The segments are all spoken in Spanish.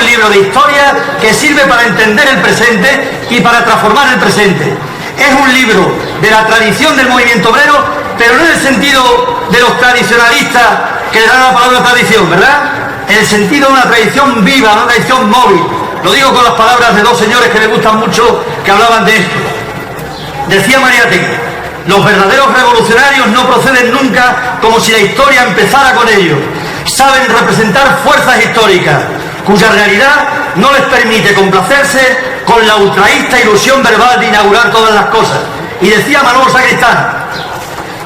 un libro de historia que sirve para entender el presente y para transformar el presente. Es un libro de la tradición del movimiento obrero, pero no en el sentido de los tradicionalistas que le dan la palabra tradición, ¿verdad? En el sentido de una tradición viva, una tradición móvil. Lo digo con las palabras de dos señores que me gustan mucho, que hablaban de esto. Decía Mariátegui: los verdaderos revolucionarios no proceden nunca como si la historia empezara con ellos. Saben representar fuerzas históricas, cuya realidad no les permite complacerse con la ultraísta ilusión verbal de inaugurar todas las cosas. Y decía Manolo Sacristán: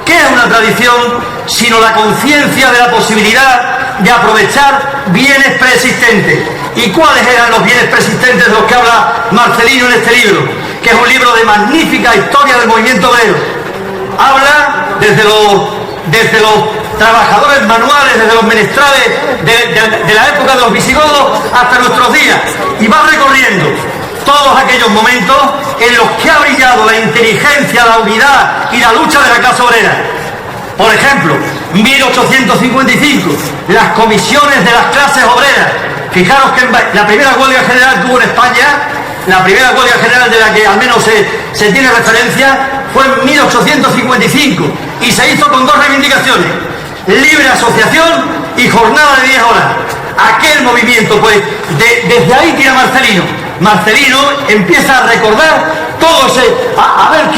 ¿qué es una tradición sino la conciencia de la posibilidad de aprovechar bienes preexistentes? ¿Y cuáles eran los bienes preexistentes de los que habla Marcelino en este libro? Que es un libro de magnífica historia del movimiento obrero. Habla desde los trabajadores manuales, desde los menestrales de la época de los visigodos hasta nuestros días, y va recorriendo todos aquellos momentos en los que ha brillado la inteligencia, la unidad y la lucha de la clase obrera. Por ejemplo, 1855, las comisiones de las clases obreras. Fijaros que la primera huelga general que hubo en España, la primera huelga general de la que al menos se tiene referencia, fue en 1855, y se hizo con dos reivindicaciones: libre asociación y jornada de 10 horas. Aquel movimiento, pues, desde ahí tira Marcelino. Marcelino empieza a recordar todo a ver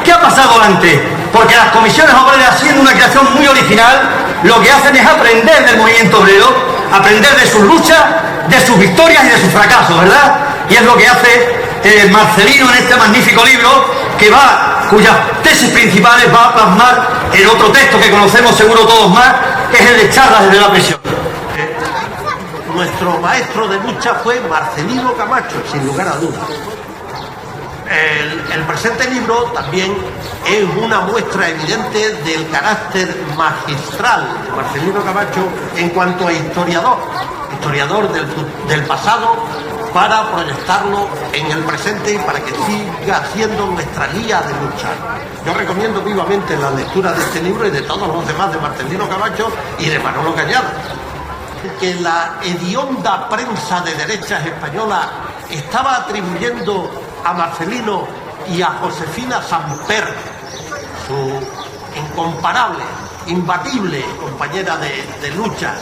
qué ha pasado antes, porque las comisiones obreras, siendo una creación muy original, lo que hacen es aprender del movimiento obrero, aprender de sus luchas, de sus victorias y de sus fracasos, ¿verdad? Y es lo que hace Marcelino en este magnífico libro, cuyas tesis principales va a plasmar en otro texto que conocemos seguro todos más, que es el de Charlas desde la prisión. Nuestro maestro de lucha fue Marcelino Camacho, sin lugar a dudas. El presente libro también es una muestra evidente del carácter magistral de Marcelino Camacho en cuanto a historiador del pasado, para proyectarlo en el presente y para que siga siendo nuestra guía de lucha. Yo recomiendo vivamente la lectura de este libro y de todos los demás de Marcelino Camacho y de Manolo Callado. Que la hedionda prensa de derechas española estaba atribuyendo a Marcelino y a Josefina Samper, su incomparable, imbatible compañera de lucha.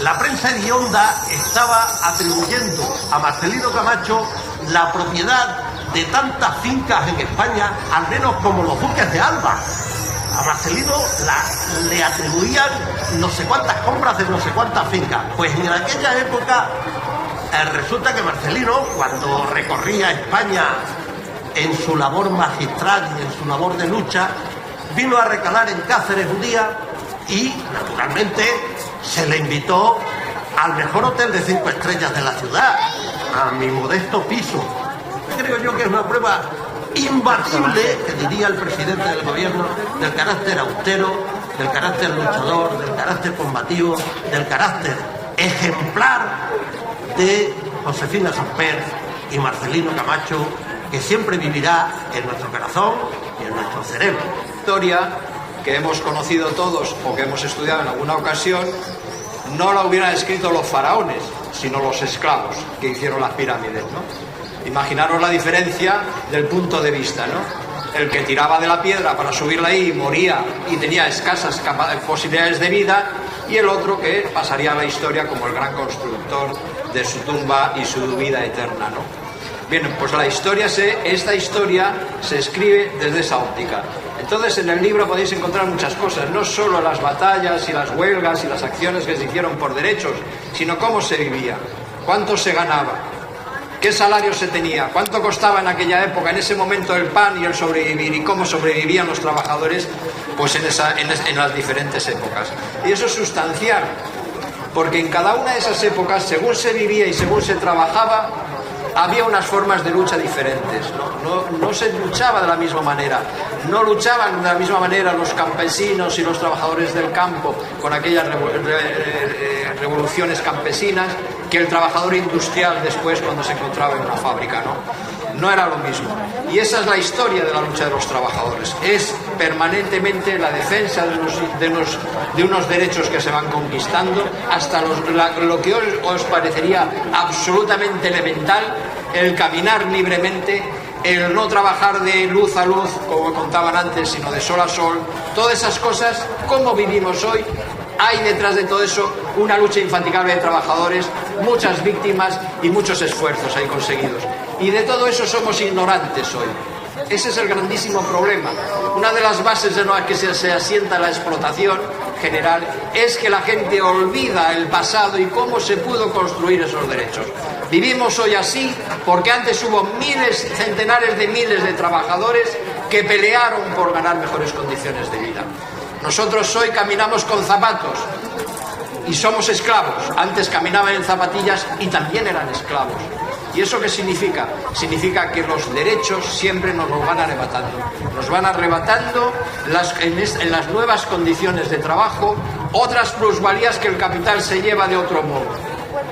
La prensa hedionda estaba atribuyendo a Marcelino Camacho la propiedad de tantas fincas en España, al menos como los duques de Alba. A Marcelino le atribuían no sé cuántas compras de no sé cuántas fincas. Pues en aquella época resulta que Marcelino, cuando recorría España en su labor magistral y en su labor de lucha, vino a recalar en Cáceres un día y, naturalmente, se le invitó al mejor hotel de 5 estrellas de la ciudad, a mi modesto piso. Creo yo que es una prueba imbatible, que diría el presidente del gobierno, del carácter austero, del carácter luchador, del carácter combativo, del carácter ejemplar de Josefina Samper y Marcelino Camacho, que siempre vivirá en nuestro corazón y en nuestro cerebro. Historia que hemos conocido todos o que hemos estudiado en alguna ocasión, no la hubieran escrito los faraones, sino los esclavos que hicieron las pirámides, ¿no? Imaginaros la diferencia del punto de vista, ¿no? El que tiraba de la piedra para subirla ahí moría y tenía escasas posibilidades de vida, y el otro que pasaría a la historia como el gran constructor de su tumba y su vida eterna, ¿no? Bien, pues esta historia se escribe desde esa óptica. Entonces, en el libro podéis encontrar muchas cosas, no solo las batallas y las huelgas y las acciones que se hicieron por derechos, sino cómo se vivía, cuánto se ganaba, qué salario se tenía, cuánto costaba en aquella época, en ese momento, el pan y el sobrevivir, y cómo sobrevivían los trabajadores pues en las diferentes épocas. Y eso es sustancial, porque en cada una de esas épocas, según se vivía y según se trabajaba, había unas formas de lucha diferentes, no se luchaba de la misma manera, no luchaban de la misma manera los campesinos y los trabajadores del campo con aquellas revoluciones campesinas que el trabajador industrial después cuando se encontraba en una fábrica, no era lo mismo. Y esa es la historia de la lucha de los trabajadores, es permanentemente la defensa de unos derechos que se van conquistando, hasta lo que os parecería absolutamente elemental, el caminar libremente, el no trabajar de luz a luz, como contaban antes, sino de sol a sol. Todas esas cosas, ¿cómo vivimos hoy? Hay detrás de todo eso una lucha infatigable de trabajadores, muchas víctimas y muchos esfuerzos ahí conseguidos. Y de todo eso somos ignorantes hoy. Ese es el grandísimo problema. Una de las bases en las que se asienta la explotación general es que la gente olvida el pasado y cómo se pudo construir esos derechos. Vivimos hoy así porque antes hubo miles, centenares de miles de trabajadores que pelearon por ganar mejores condiciones de vida. Nosotros hoy caminamos con zapatos y somos esclavos. Antes caminaban en zapatillas y también eran esclavos. ¿Y eso qué significa? Significa que los derechos siempre nos los van arrebatando. Nos van arrebatando en las nuevas condiciones de trabajo otras plusvalías que el capital se lleva de otro modo.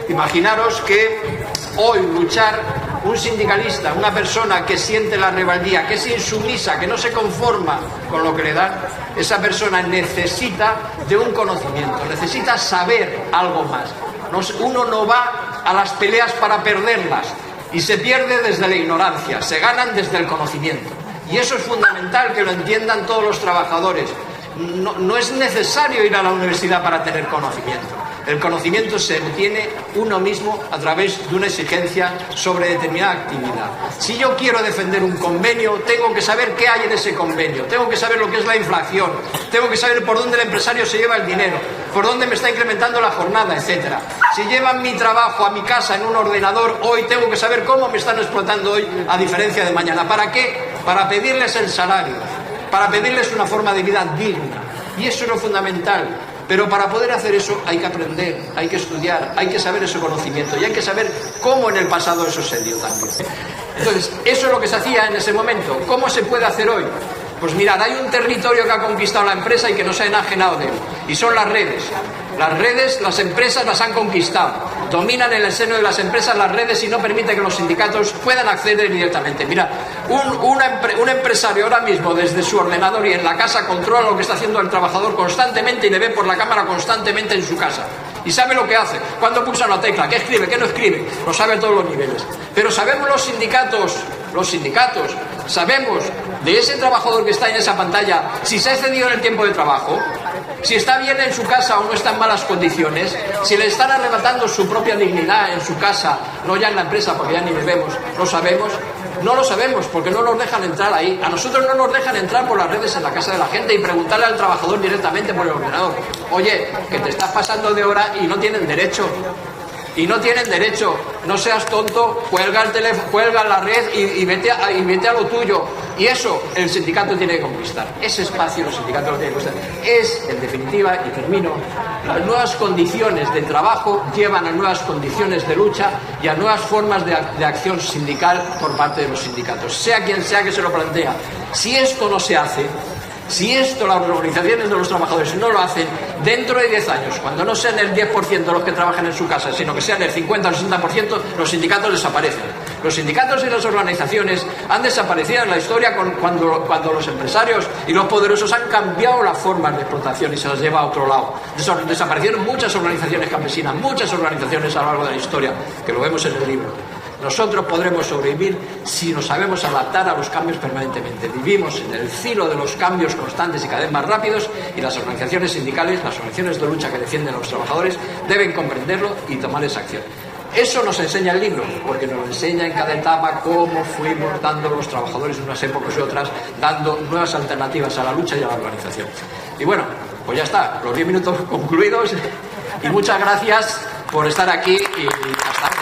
Imaginaros que hoy luchar un sindicalista, una persona que siente la rebeldía, que es insumisa, que no se conforma con lo que le dan, esa persona necesita de un conocimiento, necesita saber algo más. Uno no va a las peleas para perderlas y se pierde desde la ignorancia, se ganan desde el conocimiento. Y eso es fundamental que lo entiendan todos los trabajadores. No es necesario ir a la universidad para tener conocimiento. El conocimiento se obtiene uno mismo a través de una exigencia sobre determinada actividad. Si yo quiero defender un convenio, tengo que saber qué hay en ese convenio, tengo que saber lo que es la inflación, tengo que saber por dónde el empresario se lleva el dinero, por dónde me está incrementando la jornada, etcétera. Si llevan mi trabajo a mi casa en un ordenador, hoy tengo que saber cómo me están explotando hoy a diferencia de mañana. ¿Para qué? Para pedirles el salario, para pedirles una forma de vida digna. Y eso es lo fundamental. Pero para poder hacer eso hay que aprender, hay que estudiar, hay que saber ese conocimiento y hay que saber cómo en el pasado eso se dio también. Entonces, eso es lo que se hacía en ese momento. ¿Cómo se puede hacer hoy? Pues mirad, hay un territorio que ha conquistado la empresa y que no se ha enajenado de él, y son las redes. Las redes, las empresas las han conquistado, dominan en el seno de las empresas las redes y no permiten que los sindicatos puedan acceder directamente. Mira, un empresario ahora mismo desde su ordenador y en la casa controla lo que está haciendo el trabajador constantemente y le ve por la cámara constantemente en su casa. Y sabe lo que hace, cuándo pulsa una tecla, qué escribe, qué no escribe, lo sabe a todos los niveles. Pero sabemos los sindicatos, sabemos de ese trabajador que está en esa pantalla si se ha excedido en el tiempo de trabajo, si está bien en su casa o no está en malas condiciones, si le están arrebatando su propia dignidad en su casa, no ya en la empresa porque ya ni le vemos, ¿lo sabemos? No lo sabemos porque no nos dejan entrar ahí. A nosotros no nos dejan entrar por las redes en la casa de la gente y preguntarle al trabajador directamente por el ordenador: oye, que te estás pasando de hora y no tienen derecho. Y no tienen derecho, no seas tonto, cuelga el teléfono, cuelga la red y vete a lo tuyo. Y eso el sindicato tiene que conquistar. Ese espacio el sindicato lo tiene que conquistar. Es, en definitiva, y termino, las nuevas condiciones de trabajo llevan a nuevas condiciones de lucha y a nuevas formas de acción sindical por parte de los sindicatos. Sea quien sea que se lo plantea. Si esto no se hace, si esto las organizaciones de los trabajadores no lo hacen, dentro de 10 años, cuando no sean el 10% los que trabajan en su casa, sino que sean el 50 o el 60%, los sindicatos desaparecen. Los sindicatos y las organizaciones han desaparecido en la historia cuando los empresarios y los poderosos han cambiado las formas de explotación y se las lleva a otro lado. Desaparecieron muchas organizaciones campesinas, muchas organizaciones a lo largo de la historia, que lo vemos en el libro. Nosotros podremos sobrevivir si nos sabemos adaptar a los cambios permanentemente. Vivimos en el filo de los cambios constantes y cada vez más rápidos, y las organizaciones sindicales, las organizaciones de lucha que defienden a los trabajadores, deben comprenderlo y tomar esa acción. Eso nos enseña el libro, porque nos enseña en cada etapa cómo fuimos dando los trabajadores en unas épocas y otras, dando nuevas alternativas a la lucha y a la organización. Y bueno, pues ya está, los 10 minutos concluidos, y muchas gracias por estar aquí y hasta